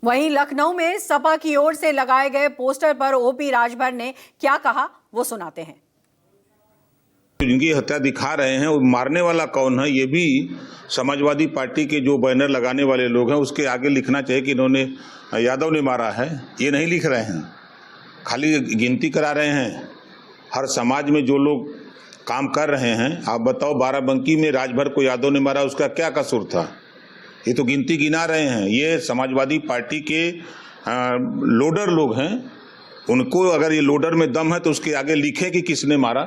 वहीं लखनऊ में सपा की ओर से लगाए गए पोस्टर पर ओपी राजभर ने क्या कहा, वो सुनाते हैं। जिनकी हत्या दिखा रहे हैं, वो मारने वाला कौन है, ये भी समाजवादी पार्टी के जो बैनर लगाने वाले लोग हैं उसके आगे लिखना चाहिए कि इन्होंने यादव ने मारा है। ये नहीं लिख रहे हैं, खाली गिनती करा रहे हैं। हर समाज में जो लोग काम कर रहे हैं, आप बताओ बाराबंकी में राजभर को यादव ने मारा, उसका क्या कसूर था? ये तो गिनती गिना रहे हैं। ये समाजवादी पार्टी के लोडर लोग हैं, उनको अगर ये लोडर में दम है तो उसके आगे लिखे कि किसने मारा।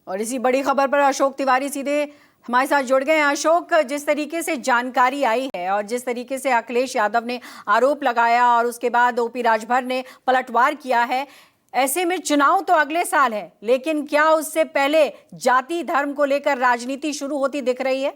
और इसी बड़ी खबर पर अशोक तिवारी सीधे हमारे साथ जुड़ गए हैं। अशोक, जिस तरीके से जानकारी आई है और जिस तरीके से अखिलेश यादव ने आरोप लगाया और उसके बाद ओपी राजभर ने पलटवार किया है, ऐसे में चुनाव तो अगले साल है, लेकिन क्या उससे पहले जाति धर्म को लेकर राजनीति शुरू होती दिख रही है?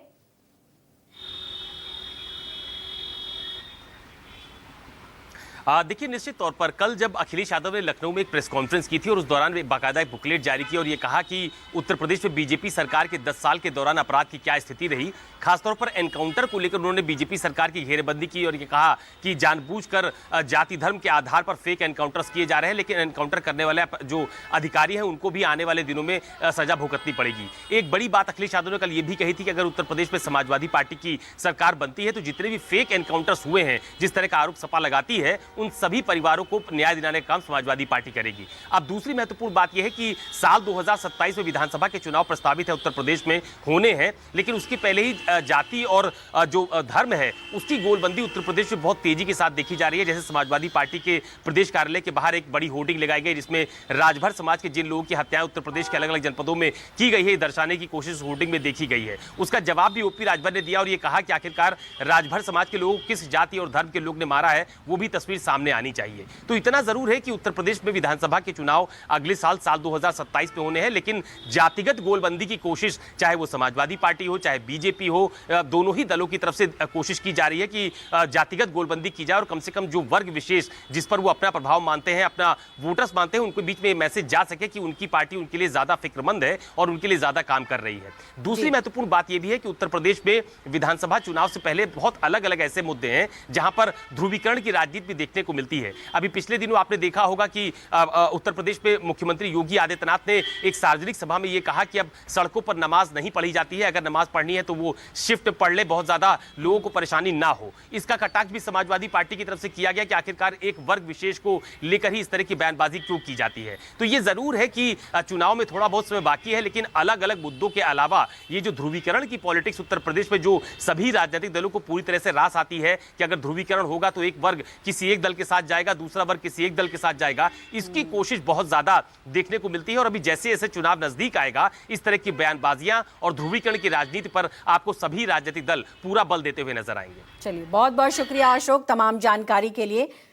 देखिए, निश्चित तौर पर कल जब अखिलेश यादव ने लखनऊ में एक प्रेस कॉन्फ्रेंस की थी और उस दौरान बाकायदा एक बुकलेट जारी की और ये कहा कि उत्तर प्रदेश में बीजेपी सरकार के 10 साल के दौरान अपराध की क्या स्थिति रही, खासतौर पर एनकाउंटर को लेकर उन्होंने बीजेपी सरकार की घेरेबंदी की और ये कहा कि जानबूझकर जाति धर्म के आधार पर फेक एनकाउंटर्स किए जा रहे हैं, लेकिन एनकाउंटर करने वाले जो अधिकारी हैं उनको भी आने वाले दिनों में सजा भुगतनी पड़ेगी। एक बड़ी बात अखिलेश यादव ने कल ये भी कही थी कि अगर उत्तर प्रदेश में समाजवादी पार्टी की सरकार बनती है तो जितने भी फेक एनकाउंटर्स हुए हैं, जिस तरह का आरोप सपा लगाती है, उन सभी परिवारों को न्याय दिलाने का काम समाजवादी पार्टी करेगी। अब दूसरी महत्वपूर्ण बात यह है कि साल 2027 में विधानसभा के चुनाव प्रस्तावित है उत्तर प्रदेश में होने हैं, लेकिन उसके पहले ही जाति और जो धर्म है उसकी गोलबंदी उत्तर प्रदेश में बहुत तेजी के साथ देखी जा रही है। जैसे समाजवादी पार्टी के प्रदेश कार्यालय के बाहर एक बड़ी होर्डिंग लगाई गई जिसमें राजभर समाज के जिन लोगों की हत्याएं उत्तर प्रदेश के अलग अलग जनपदों में की गई है, दर्शाने की कोशिश होर्डिंग में देखी गई है। उसका जवाब भी ओपी राजभर ने दिया और यह कहा कि आखिरकार राजभर समाज के लोगों को किस जाति और धर्म के लोग ने मारा है वो भी तस्वीर सामने आनी चाहिए। तो इतना जरूर है कि उत्तर प्रदेश में विधानसभा के चुनाव अगले साल 2027 में होने हैं, लेकिन जातिगत गोलबंदी की कोशिश चाहे वो समाजवादी पार्टी हो चाहे बीजेपी हो, दोनों ही दलों की तरफ से कोशिश की जा रही है कि जातिगत गोलबंदी की जाए और कम से कम जो वर्ग विशेष जिस पर वो अपना प्रभाव मानते हैं, अपना वोटर्स मानते हैं, उनके बीच में मैसेज जा सके कि उनकी पार्टी उनके लिए ज्यादा फिक्रमंद है और उनके लिए ज्यादा काम कर रही है। दूसरी महत्वपूर्ण बात यह भी है कि उत्तर प्रदेश में विधानसभा चुनाव से पहले बहुत अलग अलग ऐसे मुद्दे हैं जहां पर ध्रुवीकरण की राजनीति भी देखने को मिलती है। अभी पिछले दिनों आपने देखा होगा कि उत्तर प्रदेश में मुख्यमंत्री योगी आदित्यनाथ ने एक सार्वजनिक सभा में यह कहा कि अब सड़कों पर नमाज नहीं पढ़ी जाती है, अगर नमाज पढ़नी है तो वो शिफ्ट पढ़ ले, बहुत ज्यादा लोगों को परेशानी ना हो। इसका कटाक्ष भी समाजवादी पार्टी की तरफ से किया गया कि आखिरकार एक वर्ग विशेष को लेकर ही इस तरह की बयानबाजी क्यों की जाती है। तो ये जरूर है कि चुनाव में थोड़ा बहुत समय बाकी है, लेकिन अलग अलग मुद्दों के अलावा ये जो ध्रुवीकरण की पॉलिटिक्स उत्तर प्रदेश में जो सभी राजनीतिक दलों को पूरी तरह से रास आती है कि अगर ध्रुवीकरण होगा तो एक वर्ग किसी एक दल के साथ जाएगा, दूसरा वर्ग किसी एक दल के साथ जाएगा, इसकी कोशिश बहुत ज्यादा देखने को मिलती है। और अभी जैसे जैसे चुनाव नजदीक आएगा इस तरह की बयानबाजियां और ध्रुवीकरण की राजनीति पर आपको सभी राजनीतिक दल पूरा बल देते हुए नजर आएंगे। चलिए, बहुत बहुत शुक्रिया अशोक तमाम जानकारी के लिए।